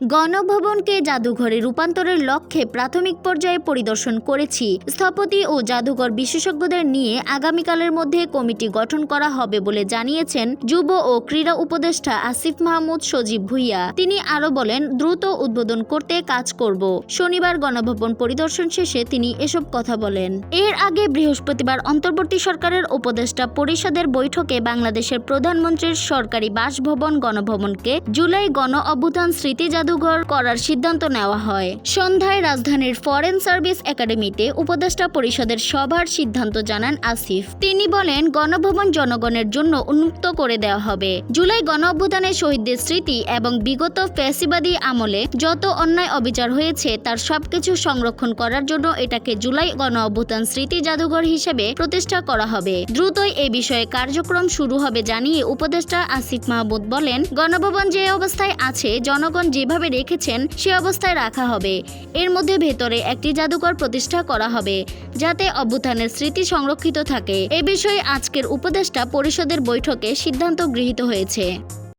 গণভবনকে জাদুঘরে রূপান্তরের লক্ষ্যে প্রাথমিক পর্যায়ে পরিদর্শন করেছি। স্থপতি ও জাদুঘর বিশেষজ্ঞদের নিয়ে আগামীকালের মধ্যে কমিটি গঠন করা হবে বলে জানিয়েছেন যুব ও ক্রীড়া উপদেষ্টা আসিফ মাহমুদ সজীব ভুঁইয়া। তিনি আরও বলেন, দ্রুত উদ্বোধন করতে কাজ করব। শনিবার গণভবন পরিদর্শন শেষে তিনি এসব কথা বলেন। এর আগে বৃহস্পতিবার অন্তর্বর্তী সরকারের উপদেষ্টা পরিষদের বৈঠকে বাংলাদেশের প্রধানমন্ত্রীর সরকারি বাসভবন গণভবনকে জুলাই গণ অভ্যুত্থান স্মৃতি জাদুঘর করার সিদ্ধান্ত নেওয়া হয়। সন্ধ্যায় রাজধানীর ফরেন সার্ভিস একাডেমিতে উপদেষ্টা পরিষদের সভার সিদ্ধান্ত জানান আসিফ। তিনি বলেন, গণভবন জনগণের জন্য উন্মুক্ত করে দেওয়া হবে। জুলাই গণ অভ্যুত্থানের শহীদদের স্মৃতি এবং বিগত ফ্যাসিবাদী আমলে যত অন্যায় অবিচার হয়েছে তার সবকিছু সংরক্ষণ করার জন্য এটাকে জুলাই গণ অভ্যুত্থান স্মৃতি জাদুঘর হিসেবে প্রতিষ্ঠা করা হবে। দ্রুতই এ বিষয়ে কার্যক্রম শুরু হবে জানিয়ে উপদেষ্টা আসিফ মাহমুদ বলেন, গণভবন যে অবস্থায় আছে জনগণ যেভাবে রেখেছেন সে অবস্থায় রাখা হবে। এর মধ্যে ভেতরে একটি জাদুঘর প্রতিষ্ঠা করা হবে যাতে অভ্যুত্থানের স্মৃতি সংরক্ষিত থাকে। এ বিষয়ে আজকের উপদেষ্টা পরিষদের বৈঠকে সিদ্ধান্ত গৃহীত হয়েছে।